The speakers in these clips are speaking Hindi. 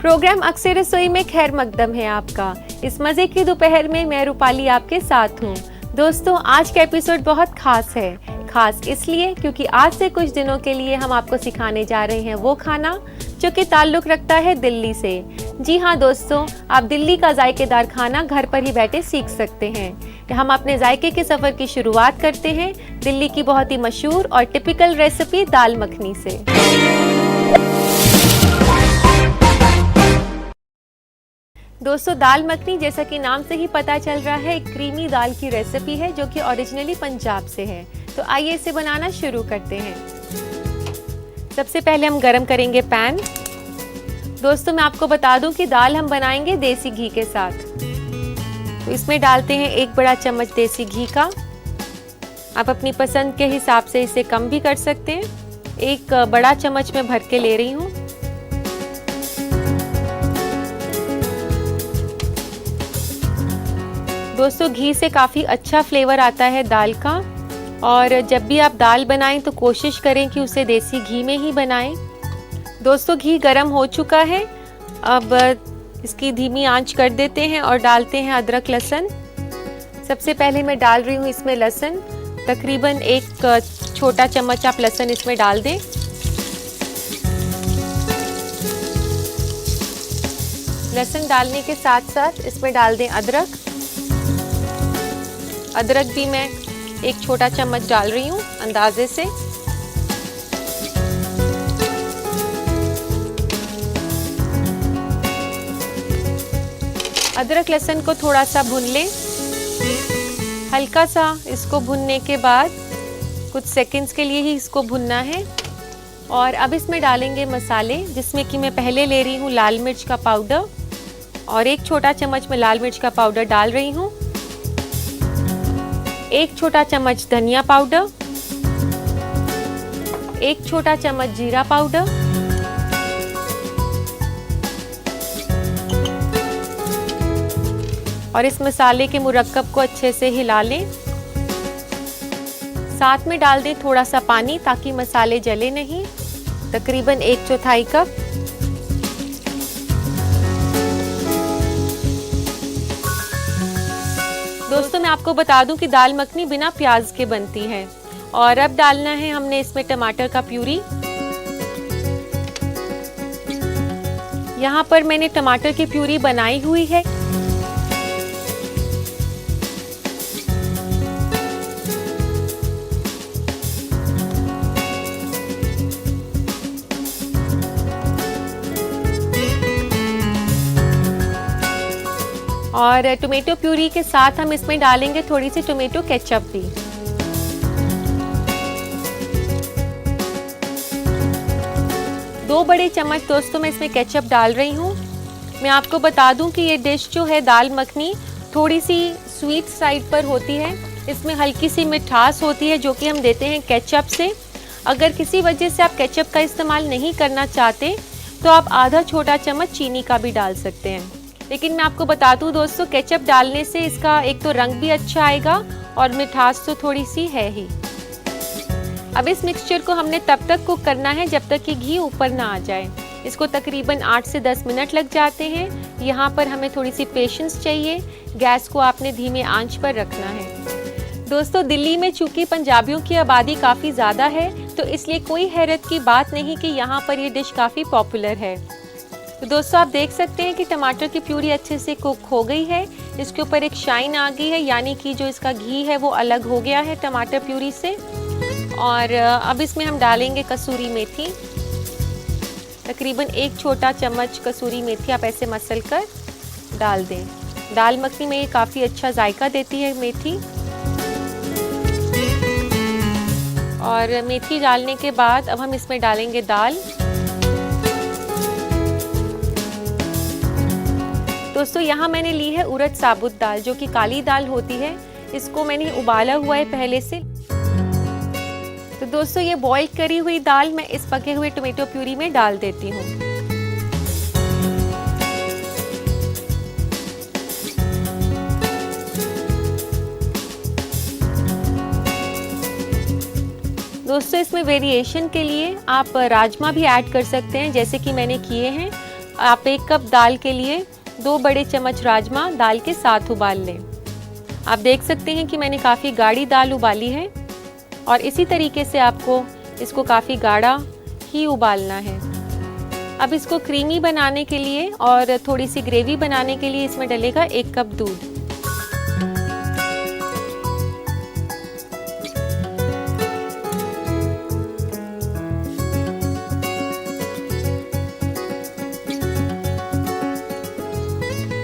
प्रोग्राम अक्सर रसोई में खैर मकदम है आपका। इस मज़े की दोपहर में मैं रूपाली आपके साथ हूँ। दोस्तों, आज का एपिसोड बहुत खास है। खास इसलिए क्योंकि आज से कुछ दिनों के लिए हम आपको सिखाने जा रहे हैं वो खाना जो कि ताल्लुक़ रखता है दिल्ली से। जी हाँ दोस्तों, आप दिल्ली का जायकेदार खाना घर पर ही बैठे सीख सकते हैं। हम अपने जायके के सफ़र की शुरुआत करते हैं दिल्ली की बहुत ही मशहूर और टिपिकल रेसिपी दाल मखनी से। दोस्तों, दाल मखनी जैसा कि नाम से ही पता चल रहा है, एक क्रीमी दाल की रेसिपी है जो कि ओरिजिनली पंजाब से है। तो आइए इसे बनाना शुरू करते हैं। सबसे पहले हम गरम करेंगे पैन। दोस्तों, मैं आपको बता दूं कि दाल हम बनाएंगे देसी घी के साथ। तो इसमें डालते हैं 1 बड़ा चम्मच देसी घी का। आप अपनी पसंद के हिसाब से इसे कम भी कर सकते हैं। 1 बड़ा चम्मच में भर के ले रही हूँ। दोस्तों, घी से काफ़ी अच्छा फ्लेवर आता है दाल का, और जब भी आप दाल बनाएं तो कोशिश करें कि उसे देसी घी में ही बनाएं। दोस्तों, घी गरम हो चुका है। अब इसकी धीमी आंच कर देते हैं और डालते हैं अदरक लहसुन। सबसे पहले मैं डाल रही हूँ इसमें लहसुन। तकरीबन 1 छोटा चम्मच आप लहसुन इसमें डाल दें। लहसुन डालने के साथ साथ इसमें डाल दें अदरक। अदरक भी मैं 1 छोटा चम्मच डाल रही हूँ अंदाजे से। अदरक लहसुन को थोड़ा सा भून लें। हल्का सा इसको भूनने के बाद कुछ सेकंड्स के लिए ही इसको भूनना है। और अब इसमें डालेंगे मसाले, जिसमें कि मैं पहले ले रही हूँ लाल मिर्च का पाउडर, और 1 छोटा चम्मच में लाल मिर्च का पाउडर डाल रही हूँ। 1 छोटा चम्मच धनिया पाउडर, 1 छोटा चम्मच जीरा पाउडर, और इस मसाले के मुरक्कब को अच्छे से हिला लें। साथ में डाल दें थोड़ा सा पानी ताकि मसाले जले नहीं, तकरीबन 1/4 कप। दोस्तों, मैं आपको बता दूं कि दाल मखनी बिना प्याज के बनती है। और अब डालना है हमने इसमें टमाटर का प्यूरी। यहाँ पर मैंने टमाटर की प्यूरी बनाई हुई है। और टोमेटो प्यूरी के साथ हम इसमें डालेंगे थोड़ी सी टोमेटो केचप भी। दो बड़े चम्मच दोस्तों मैं इसमें केचप डाल रही हूँ। मैं आपको बता दूं कि ये डिश जो है दाल मखनी थोड़ी सी स्वीट साइड पर होती है। इसमें हल्की सी मिठास होती है जो कि हम देते हैं केचप से। अगर किसी वजह से आप केचप का इस्तेमाल नहीं करना चाहते तो आप आधा छोटा चम्मच चीनी का भी डाल सकते हैं। लेकिन मैं आपको बता दूं दोस्तों, केचप डालने से इसका एक तो रंग भी अच्छा आएगा और मिठास तो थोड़ी सी है ही। अब इस मिक्सचर को हमने तब तक कुक करना है जब तक कि घी ऊपर ना आ जाए। इसको तकरीबन 8 से 10 मिनट लग जाते हैं। यहाँ पर हमें थोड़ी सी पेशेंस चाहिए। गैस को आपने धीमे आंच पर रखना है। दोस्तों, दिल्ली में चूँकि पंजाबियों की आबादी काफ़ी ज़्यादा है, तो इसलिए कोई हैरत की बात नहीं कि यहाँ पर ये डिश काफ़ी पॉपुलर है। तो दोस्तों, आप देख सकते हैं कि टमाटर की प्यूरी अच्छे से कुक हो गई है। इसके ऊपर एक शाइन आ गई है, यानी कि जो इसका घी है वो अलग हो गया है टमाटर प्यूरी से। और अब इसमें हम डालेंगे कसूरी मेथी। तकरीबन 1 छोटा चम्मच कसूरी मेथी आप ऐसे मसल कर डाल दें। दाल मखनी में ये काफ़ी अच्छा जायका देती है मेथी। और मेथी डालने के बाद अब हम इसमें डालेंगे दाल। दोस्तों, यहाँ मैंने ली है उड़द साबुत दाल, जो कि काली दाल होती है। इसको मैंने उबाला हुआ है पहले से। तो दोस्तों, ये बॉईल करी हुई दाल मैं इस पके हुए टोमेटो प्यूरी में डाल देती हूँ। दोस्तों, इसमें वेरिएशन के लिए आप राजमा भी ऐड कर सकते हैं, जैसे कि मैंने किए हैं। आप 1 कप दाल के लिए 2 बड़े चम्मच राजमा दाल के साथ उबाल लें। आप देख सकते हैं कि मैंने काफ़ी गाढ़ी दाल उबाली है और इसी तरीके से आपको इसको काफ़ी गाढ़ा ही उबालना है। अब इसको क्रीमी बनाने के लिए और थोड़ी सी ग्रेवी बनाने के लिए इसमें डलेगा 1 कप दूध।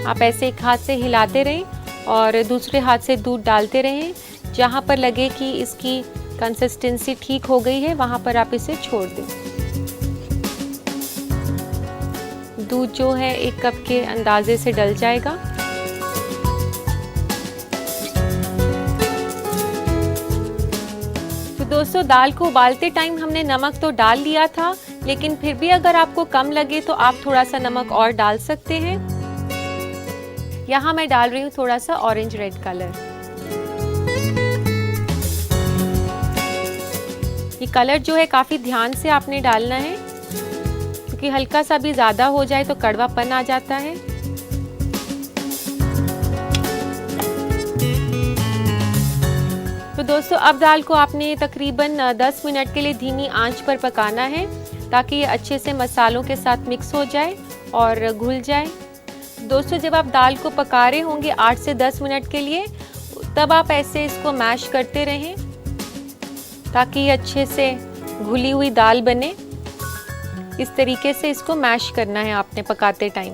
आप ऐसे एक हाथ से हिलाते रहें और दूसरे हाथ से दूध डालते रहें। जहाँ पर लगे कि इसकी कंसिस्टेंसी ठीक हो गई है वहाँ पर आप इसे छोड़ दें। दूध जो है 1 कप के अंदाजे से डल जाएगा। तो दोस्तों, दाल को उबालते टाइम हमने नमक तो डाल लिया था, लेकिन फिर भी अगर आपको कम लगे तो आप थोड़ा सा नमक और डाल सकते हैं। यहाँ मैं डाल रही हूँ थोड़ा सा ऑरेंज रेड कलर। ये कलर जो है काफ़ी ध्यान से आपने डालना है, क्योंकि हल्का सा भी ज़्यादा हो जाए तो कड़वापन आ जाता है। तो दोस्तों, अब दाल को आपने तकरीबन 10 मिनट के लिए धीमी आंच पर पकाना है, ताकि ये अच्छे से मसालों के साथ मिक्स हो जाए और घुल जाए। दोस्तों, जब आप दाल को पका रहे होंगे 8 से 10 मिनट के लिए, तब आप ऐसे इसको मैश करते रहें ताकि ये अच्छे से घुली हुई दाल बने। इस तरीके से इसको मैश करना है आपने पकाते टाइम।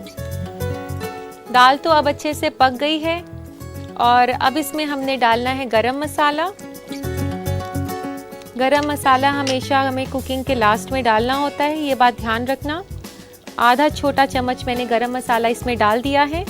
दाल तो अब अच्छे से पक गई है और अब इसमें हमने डालना है गरम मसाला। गरम मसाला हमेशा हमें कुकिंग के लास्ट में डालना होता है, ये बात ध्यान रखना। आधा छोटा चम्मच मैंने गरम मसाला इसमें डाल दिया है।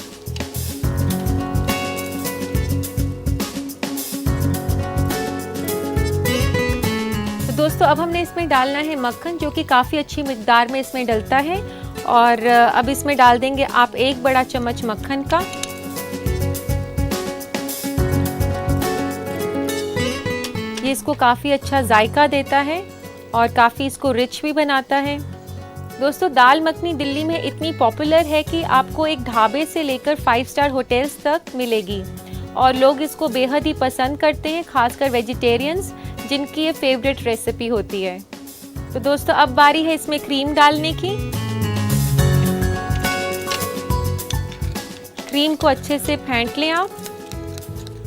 तो दोस्तों, अब हमने इसमें डालना है मक्खन, जो कि काफ़ी अच्छी मिकदार में इसमें डलता है। और अब इसमें डाल देंगे आप 1 बड़ा चम्मच मक्खन का। ये इसको काफ़ी अच्छा जायका देता है और काफ़ी इसको रिच भी बनाता है। दोस्तों, दाल मखनी दिल्ली में इतनी पॉपुलर है कि आपको एक ढाबे से लेकर 5 स्टार होटल्स तक मिलेगी और लोग इसको बेहद ही पसंद करते हैं, खासकर वेजिटेरियंस जिनकी ये फेवरेट रेसिपी होती है। तो दोस्तों, अब बारी है इसमें क्रीम डालने की। क्रीम को अच्छे से फेंट लें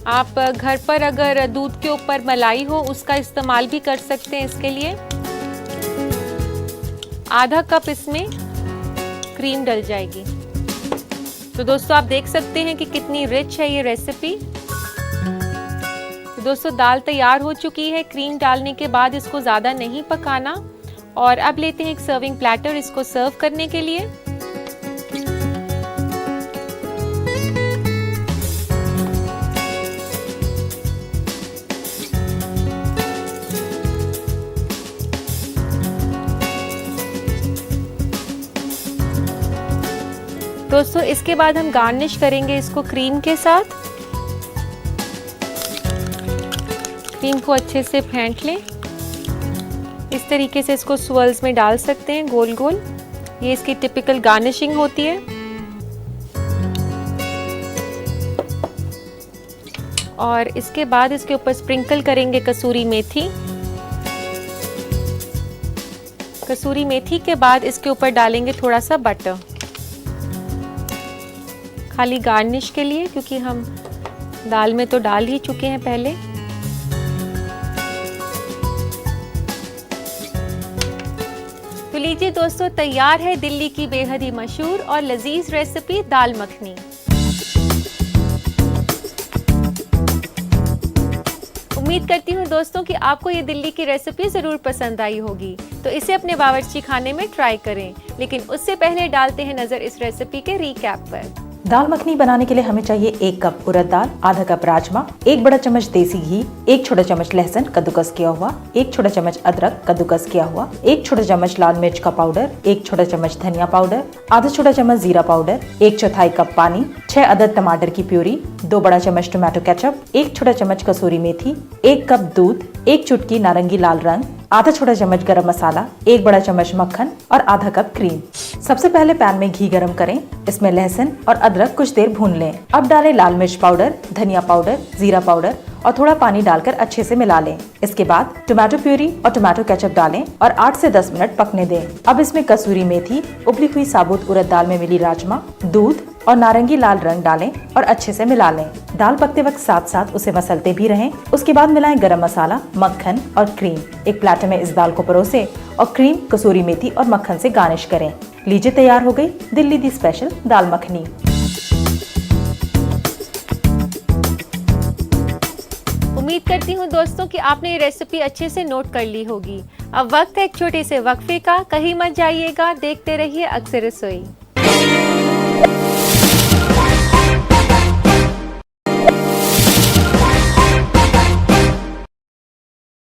आप घर पर अगर दूध के ऊपर मलाई हो उसका इस्तेमाल भी कर सकते हैं इसके लिए। आधा कप इसमें क्रीम डल जाएगी। तो दोस्तों, आप देख सकते हैं कि कितनी रिच है ये रेसिपी। तो दोस्तों, दाल तैयार हो चुकी है। क्रीम डालने के बाद इसको ज़्यादा नहीं पकाना। और अब लेते हैं एक सर्विंग प्लेटर इसको सर्व करने के लिए। दोस्तों, इसके बाद हम गार्निश करेंगे इसको क्रीम के साथ। क्रीम को अच्छे से फेंट लें। इस तरीके से इसको स्वर्ल्स में डाल सकते हैं गोल गोल। ये इसकी टिपिकल गार्निशिंग होती है। और इसके बाद इसके ऊपर स्प्रिंकल करेंगे कसूरी मेथी। कसूरी मेथी के बाद इसके ऊपर डालेंगे थोड़ा सा बटर, खाली गार्निश के लिए, क्योंकि हम दाल में तो डाल ही चुके हैं पहले। तो लीजिए दोस्तों, तैयार है दिल्ली की बेहद ही मशहूर और लजीज रेसिपी दाल मखनी। उम्मीद करती हूँ दोस्तों कि आपको ये दिल्ली की रेसिपी ज़रूर पसंद आई होगी। तो इसे अपने बावर्ची खाने में ट्राई करें, लेकिन उससे पहले डालते हैं नज़र इस रेसिपी के रिकैप पर। दाल मखनी बनाने के लिए हमें चाहिए 1 कप उड़द दाल, आधा कप राजमा, 1 बड़ा चम्मच देसी घी, 1 छोटा चम्मच लहसुन कद्दूकस किया हुआ, 1 छोटा चम्मच अदरक कद्दूकस किया हुआ, 1 छोटा चम्मच लाल मिर्च का पाउडर, 1 छोटा चम्मच धनिया पाउडर, आधा छोटा चम्मच जीरा पाउडर, 1/4 कप पानी, 6 अदद टमाटर की प्यूरी, 2 बड़ा चम्मच टोमेटो केचप, 1 छोटा चम्मच कसूरी मेथी, 1 कप दूध, 1 चुटकी नारंगी लाल रंग, आधा छोटा चम्मच गरम मसाला, 1 बड़ा चम्मच मक्खन और आधा कप क्रीम। सबसे पहले पैन में घी गरम करें, इसमें लहसुन और अदरक कुछ देर भून लें। अब डालें लाल मिर्च पाउडर, धनिया पाउडर, जीरा पाउडर और थोड़ा पानी डालकर अच्छे से मिला लें। इसके बाद टोमेटो प्यूरी और टोमेटो केचप डालें और 8 से 10 मिनट पकने दें। अब इसमें कसूरी मेथी, उबली हुई साबुत उड़द दाल में मिली राजमा, दूध और नारंगी लाल रंग डालें और अच्छे से मिला लें। दाल पकते वक्त साथ साथ उसे मसलते भी रहें। उसके बाद मिलाएं गरम मसाला, मक्खन और क्रीम। एक प्लेटर में इस दाल को परोसें और क्रीम, कसूरी मेथी और मक्खन से गार्निश करें। लीजिए, तैयार हो गई दिल्ली दी स्पेशल दाल मखनी। उम्मीद करती हूँ दोस्तों कि आपने ये रेसिपी अच्छे से नोट कर ली होगी। अब वक्त है एक छोटे से वक्फे का, कहीं मत जाइएगा, देखते रहिए अक्सर रसोई।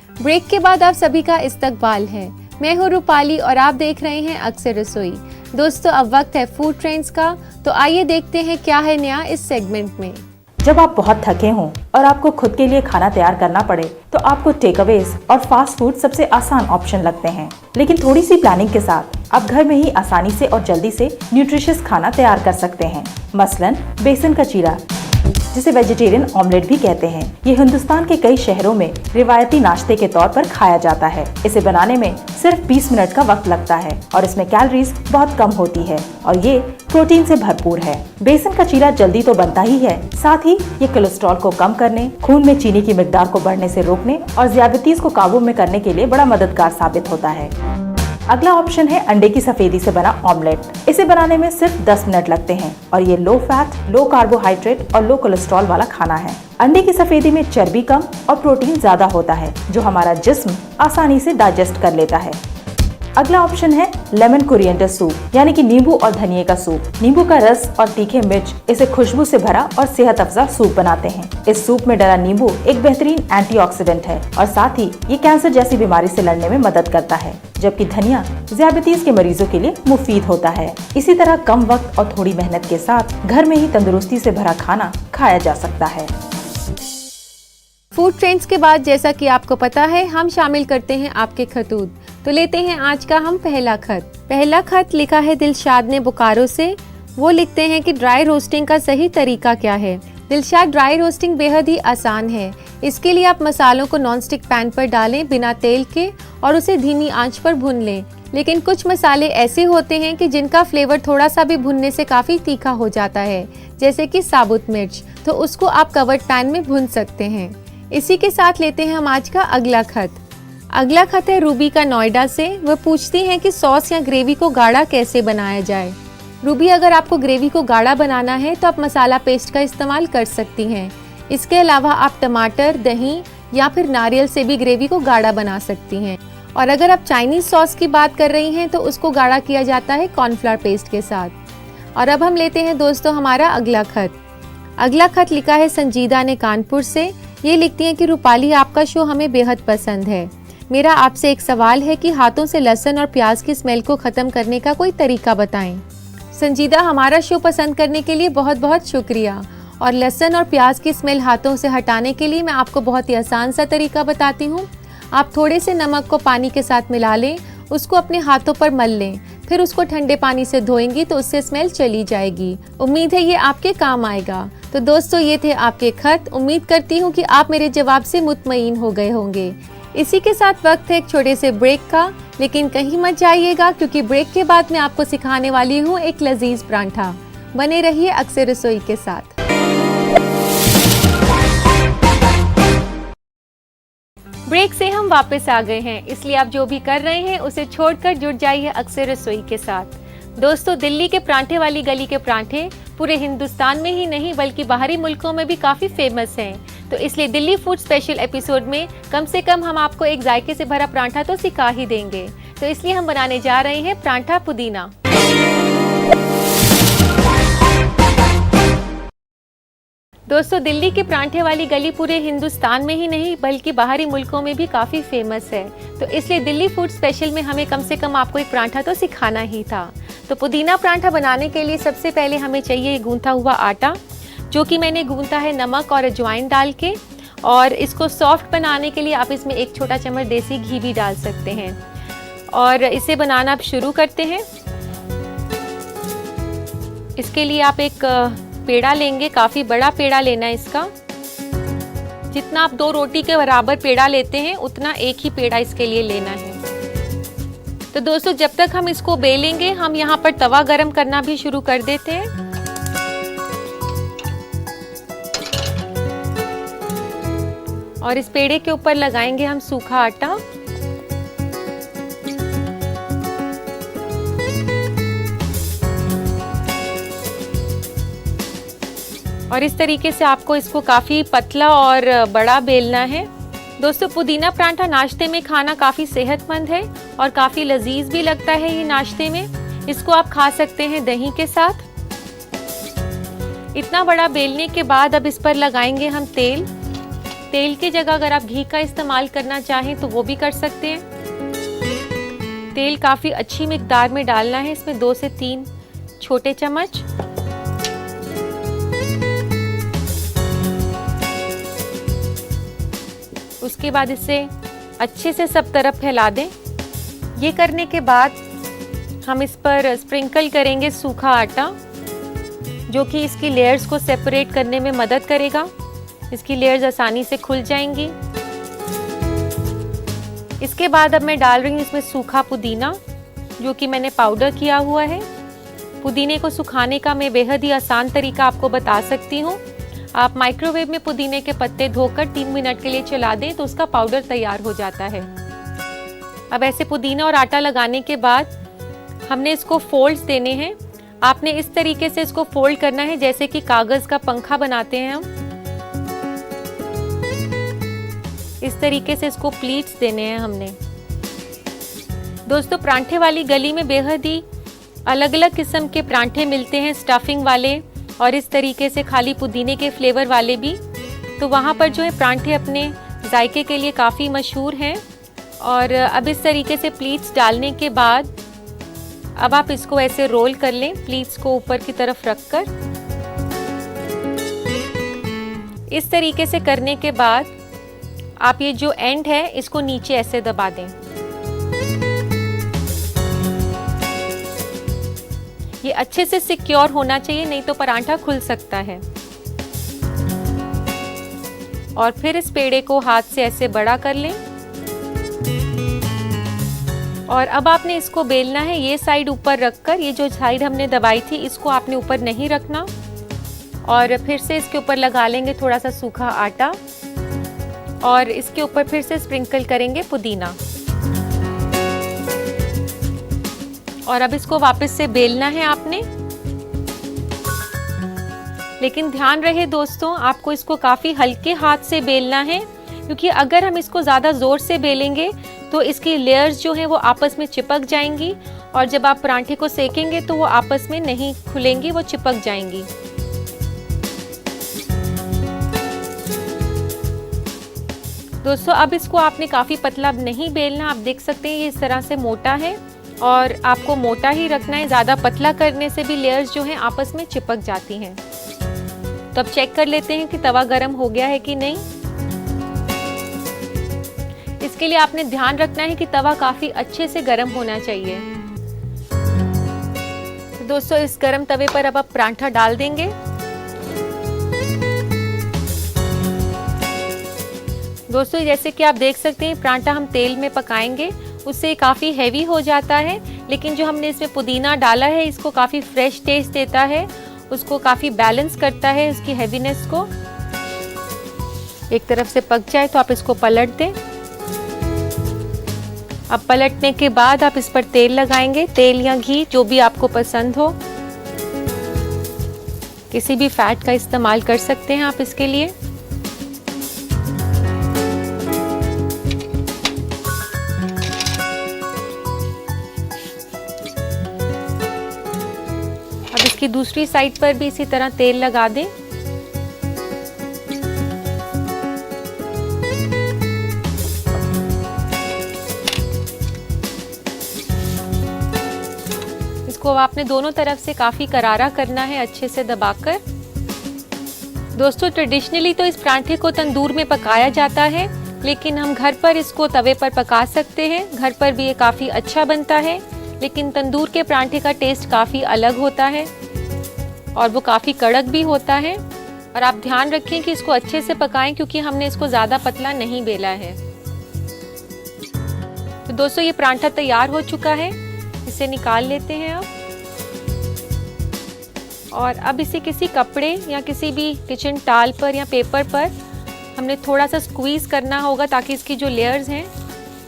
ब्रेक के बाद आप सभी का इस्तकबाल है। मैं हूँ रूपाली और आप देख रहे हैं अक्सर रसोई। दोस्तों, अब वक्त है फूड ट्रेंड्स का, तो आइए देखते हैं क्या है नया इस सेगमेंट में। जब आप बहुत थके हों और आपको खुद के लिए खाना तैयार करना पड़े तो आपको टेक अवेज और फास्ट फूड सबसे आसान ऑप्शन लगते हैं। लेकिन थोड़ी सी प्लानिंग के साथ आप घर में ही आसानी से और जल्दी से न्यूट्रिशियस खाना तैयार कर सकते हैं। मसलन बेसन का चीरा, जिसे वेजिटेरियन ऑमलेट भी कहते हैं। ये हिंदुस्तान के कई शहरों में रिवायती नाश्ते के तौर पर खाया जाता है। इसे बनाने में सिर्फ 20 मिनट का वक्त लगता है और इसमें कैलोरीज बहुत कम होती है और ये प्रोटीन से भरपूर है। बेसन का चीरा जल्दी तो बनता ही है, साथ ही ये कोलेस्ट्रॉल को कम करने, खून में चीनी की मिकदार को बढ़ने से रोकने और ज़ियादतीज़ को काबू में करने के लिए बड़ा मददगार साबित होता है। अगला ऑप्शन है अंडे की सफेदी से बना ऑमलेट। इसे बनाने में सिर्फ 10 मिनट लगते हैं और ये लो फैट, लो कार्बोहाइड्रेट और लो कोलेस्ट्रॉल वाला खाना है। अंडे की सफेदी में चर्बी कम और प्रोटीन ज्यादा होता है, जो हमारा जिस्म आसानी से डाइजेस्ट कर लेता है। अगला ऑप्शन है लेमन कोरिएंडर सूप, यानी कि नींबू और धनिए का सूप। नींबू का रस और तीखे मिर्च इसे खुशबू से भरा और सेहत अफजा सूप बनाते हैं। इस सूप में डला नींबू एक बेहतरीन एंटीऑक्सीडेंट है और साथ ही ये कैंसर जैसी बीमारी से लड़ने में मदद करता है, जबकि धनिया ज़ियादतीज़ के मरीजों के लिए मुफीद होता है। इसी तरह कम वक्त और थोड़ी मेहनत के साथ घर में ही तंदुरुस्ती से भरा खाना खाया जा सकता है। फूड ट्रेंड्स के बाद जैसा कि आपको पता है, हम शामिल करते हैं आपके खतूत। तो लेते हैं आज का हम पहला खत। पहला खत लिखा है दिलशाद ने बोकारो से। वो लिखते हैं कि ड्राई रोस्टिंग का सही तरीका क्या है। दिलशाद, ड्राई रोस्टिंग बेहद ही आसान है। इसके लिए आप मसालों को नॉनस्टिक पैन पर डालें बिना तेल के और उसे धीमी आंच पर भून लें। लेकिन कुछ मसाले ऐसे होते हैं कि जिनका फ्लेवर थोड़ा सा भी भुनने से काफ़ी तीखा हो जाता है, जैसे कि साबुत मिर्च, तो उसको आप कवर्ड पैन में भून सकते हैं। इसी के साथ लेते हैं हम आज का अगला खत। अगला खत है रूबी का नोएडा से। वह पूछती हैं कि सॉस या ग्रेवी को गाढ़ा कैसे बनाया जाए। रूबी, अगर आपको ग्रेवी को गाढ़ा बनाना है तो आप मसाला पेस्ट का इस्तेमाल कर सकती हैं। इसके अलावा आप टमाटर, दही या फिर नारियल से भी ग्रेवी को गाढ़ा बना सकती हैं। और अगर आप चाइनीज़ सॉस की बात कर रही हैं तो उसको गाढ़ा किया जाता है कॉर्नफ्लावर पेस्ट के साथ। और अब हम लेते हैं दोस्तों हमारा अगला खत। अगला खत लिखा है संजीदा ने कानपुर से। ये लिखती हैं कि रूपाली, आपका शो हमें बेहद पसंद है। मेरा आपसे एक सवाल है कि हाथों से लहसुन और प्याज की स्मेल को ख़त्म करने का कोई तरीका बताएं। संजीदा, हमारा शो पसंद करने के लिए बहुत बहुत शुक्रिया। और लहसुन और प्याज की स्मेल हाथों से हटाने के लिए मैं आपको बहुत ही आसान सा तरीका बताती हूँ। आप थोड़े से नमक को पानी के साथ मिला लें, उसको अपने हाथों पर मल लें, फिर उसको ठंडे पानी से धोएंगी तो उससे स्मेल चली जाएगी। उम्मीद है ये आपके काम आएगा। तो दोस्तों, ये थे आपके खत। उम्मीद करती हूँ कि आप मेरे जवाब से मुतमईन हो गए होंगे। इसी के साथ वक्त है एक छोटे से ब्रेक का, लेकिन कहीं मत जाइएगा क्योंकि ब्रेक के बाद मैं आपको सिखाने वाली हूँ एक लजीज परांठा। बने रहिए अक्सर रसोई के साथ। ब्रेक से हम वापस आ गए हैं, इसलिए आप जो भी कर रहे हैं उसे छोड़कर जुड़ जाइए अक्सर रसोई के साथ। दोस्तों, दिल्ली के परांठे वाली गली के परांठे पूरे हिंदुस्तान में ही नहीं बल्कि बाहरी मुल्कों में भी काफ़ी फेमस हैं। तो इसलिए दिल्ली फूड स्पेशल एपिसोड में कम से कम हम आपको एक जायके से भरा परांठा तो सिखा ही देंगे। तो इसलिए हम बनाने जा रहे हैं परांठा पुदीना। दोस्तों, दिल्ली के परांठे वाली गली पूरे हिंदुस्तान में ही नहीं बल्कि बाहरी मुल्कों में भी काफ़ी फेमस है। तो इसलिए दिल्ली फूड स्पेशल में हमें कम से कम आपको एक परांठा तो सिखाना ही था। तो पुदीना परांठा बनाने के लिए सबसे पहले हमें चाहिए गूंथा हुआ आटा, जो कि मैंने गूंथा है नमक और अजवाइन डाल के। और इसको सॉफ्ट बनाने के लिए आप इसमें 1 छोटा चम्मच देसी घी भी डाल सकते हैं। और इसे बनाना आप शुरू करते हैं। इसके लिए आप एक पेड़ा लेंगे, काफ़ी बड़ा पेड़ा लेना है इसका। जितना आप 2 रोटी के बराबर पेड़ा लेते हैं उतना एक ही पेड़ा इसके लिए लेना है। तो दोस्तों जब तक हम इसको बेलेंगे हम यहाँ पर तवा गरम करना भी शुरू कर देते हैं। और इस पेड़े के ऊपर लगाएंगे हम सूखा आटा। और इस तरीके से आपको इसको काफ़ी पतला और बड़ा बेलना है। दोस्तों पुदीना परांठा नाश्ते में खाना काफ़ी सेहतमंद है और काफ़ी लजीज भी लगता है ये नाश्ते में। इसको आप खा सकते हैं दही के साथ। इतना बड़ा बेलने के बाद अब इस पर लगाएंगे हम तेल। तेल की जगह अगर आप घी का इस्तेमाल करना चाहें तो वो भी कर सकते हैं। तेल काफ़ी अच्छी मिकदार में डालना है, इसमें 2 से 3 छोटे चम्मच। उसके बाद इसे अच्छे से सब तरफ फैला दें। ये करने के बाद हम इस पर स्प्रिंकल करेंगे सूखा आटा, जो कि इसकी लेयर्स को सेपरेट करने में मदद करेगा। इसकी लेयर्स आसानी से खुल जाएंगी। इसके बाद अब मैं डाल रही हूँ इसमें सूखा पुदीना, जो कि मैंने पाउडर किया हुआ है। पुदीने को सुखाने का मैं बेहद ही आसान तरीका आपको बता सकती हूँ। आप माइक्रोवेव में पुदीने के पत्ते धोकर 3 मिनट के लिए चला दें तो उसका पाउडर तैयार हो जाता है। अब ऐसे पुदीना और आटा लगाने के बाद हमने इसको फोल्ड्स देने हैं। आपने इस तरीके से इसको फोल्ड करना है जैसे कि कागज़ का पंखा बनाते हैं हम। इस तरीके से इसको प्लीट्स देने हैं हमने। दोस्तों परांठे वाली गली में बेहद ही अलग अलग किस्म के परांठे मिलते हैं, स्टफिंग वाले और इस तरीके से खाली पुदीने के फ्लेवर वाले भी। तो वहाँ पर जो है परांठे अपने जायके के लिए काफ़ी मशहूर हैं। और अब इस तरीके से प्लीट्स डालने के बाद अब आप इसको ऐसे रोल कर लें, प्लीट्स को ऊपर की तरफ रखकर। इस तरीके से करने के बाद आप ये जो एंड है इसको नीचे ऐसे दबा दें। ये अच्छे से सिक्योर होना चाहिए, नहीं तो परांठा खुल सकता है। और फिर इस पेड़े को हाथ से ऐसे बड़ा कर लें। और अब आपने इसको बेलना है, ये साइड ऊपर रखकर, ये जो साइड हमने दबाई थी इसको आपने ऊपर नहीं रखना। और फिर से इसके ऊपर लगा लेंगे थोड़ा सा सूखा आटा और इसके ऊपर फिर से स्प्रिंकल करेंगे पुदीना। और अब इसको वापस से बेलना है आपने। लेकिन ध्यान रहे दोस्तों, आपको इसको काफ़ी हल्के हाथ से बेलना है, क्योंकि अगर हम इसको ज़्यादा ज़ोर से बेलेंगे तो इसकी लेयर्स जो हैं वो आपस में चिपक जाएंगी और जब आप परांठे को सेकेंगे तो वो आपस में नहीं खुलेंगी, वो चिपक जाएंगी। दोस्तों अब इसको आपने काफ़ी पतला नहीं बेलना। आप देख सकते हैं ये इस तरह से मोटा है और आपको मोटा ही रखना है। ज़्यादा पतला करने से भी लेयर्स जो हैं आपस में चिपक जाती हैं। तो अब चेक कर लेते हैं कि तवा गरम हो गया है कि नहीं। इसके लिए आपने ध्यान रखना है कि तवा काफ़ी अच्छे से गरम होना चाहिए। तो दोस्तों इस गरम तवे पर अब आप परांठा डाल देंगे। दोस्तों जैसे कि आप देख सकते हैं परांठा हम तेल में पकाएंगे उससे काफ़ी हैवी हो जाता है, लेकिन जो हमने इसमें पुदीना डाला है इसको काफ़ी फ्रेश टेस्ट देता है, उसको काफ़ी बैलेंस करता है उसकी हैवीनेस को। एक तरफ से पक जाए तो आप इसको पलट दें। अब पलटने के बाद आप इस पर तेल लगाएंगे, तेल या घी जो भी आपको पसंद हो। किसी भी फैट का इस्तेमाल कर सकते हैं आप इसके लिए। अब इसकी दूसरी साइड पर भी इसी तरह तेल लगा दें। इसको आपने दोनों तरफ से काफ़ी करारा करना है अच्छे से दबाकर। दोस्तों ट्रेडिशनली तो इस परांठे को तंदूर में पकाया जाता है, लेकिन हम घर पर इसको तवे पर पका सकते हैं। घर पर भी ये काफ़ी अच्छा बनता है, लेकिन तंदूर के परांठे का टेस्ट काफ़ी अलग होता है और वो काफ़ी कड़क भी होता है। और आप ध्यान रखें कि इसको अच्छे से पकाएं, क्योंकि हमने इसको ज़्यादा पतला नहीं बेला है। तो दोस्तों ये परांठा तैयार हो चुका है, इसे निकाल लेते हैं अब। और अब इसे किसी कपड़े या किसी भी किचन टाल पर या पेपर पर हमने थोड़ा सा स्क्वीज़ करना होगा, ताकि इसकी जो लेयर्स हैं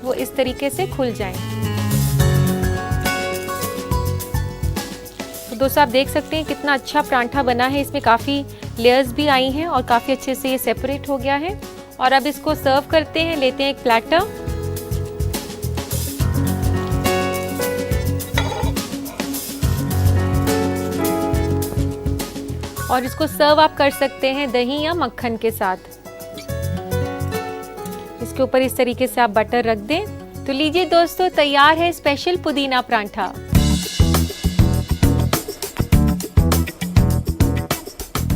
वो इस तरीके से खुल जाएं। तो दोस्तों आप देख सकते हैं कितना अच्छा परांठा बना है, इसमें काफ़ी लेयर्स भी आई हैं और काफ़ी अच्छे से ये सेपरेट हो गया है। और अब इसको सर्व करते हैं, लेते हैं एक प्लेटर और इसको सर्व आप कर सकते हैं दही या मक्खन के साथ। इसके ऊपर इस तरीके से आप बटर रख दें। तो लीजिए दोस्तों, तैयार है स्पेशल पुदीना परांठा।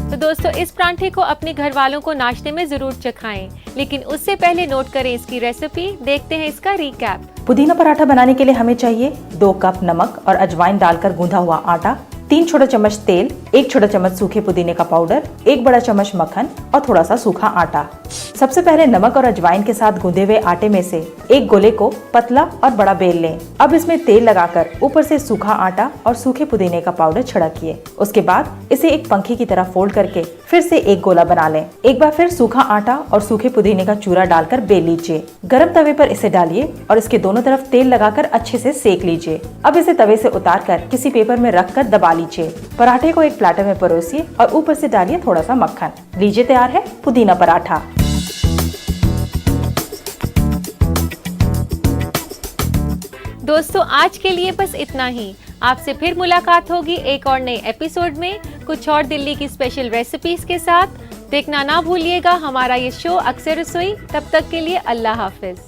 तो दोस्तों इस परांठे को अपने घर वालों को नाश्ते में जरूर चखाएं, लेकिन उससे पहले नोट करें इसकी रेसिपी। देखते हैं इसका रिकैप। पुदीना पराठा बनाने के लिए हमें चाहिए 2 कप नमक और अजवाइन डालकर गूंधा हुआ आटा, 3 छोटा चम्मच तेल, 1 छोटा चम्मच सूखे पुदीने का पाउडर, 1 बड़ा चम्मच मक्खन और थोड़ा सा सूखा आटा। सबसे पहले नमक और अजवाइन के साथ गूंधे हुए आटे में से एक गोले को पतला और बड़ा बेल लें। अब इसमें तेल लगाकर ऊपर से सूखा आटा और सूखे पुदीने का पाउडर छिड़किए। उसके बाद इसे एक पंखी की तरह फोल्ड करके फिर से एक गोला बना लें। एक बार फिर सूखा आटा और सूखे पुदीने का चूरा डालकर बेल लीजिए। गरम तवे पर इसे डालिए और इसके दोनों तरफ तेल लगाकर अच्छे से सेक लीजिए। अब इसे तवे से उतारकर किसी पेपर में रखकर दबा लीजिए। पराठे को एक प्लेटर में परोसिए और ऊपर से डालिए थोड़ा सा मक्खन। लीजिए, तैयार है पुदीना पराठा। दोस्तों आज के लिए बस इतना ही। आपसे फिर मुलाकात होगी एक और नए एपिसोड में, कुछ और दिल्ली की स्पेशल रेसिपीज के साथ। देखना ना भूलिएगा हमारा ये शो अक्सर रसोई। तब तक के लिए अल्लाह हाफिज।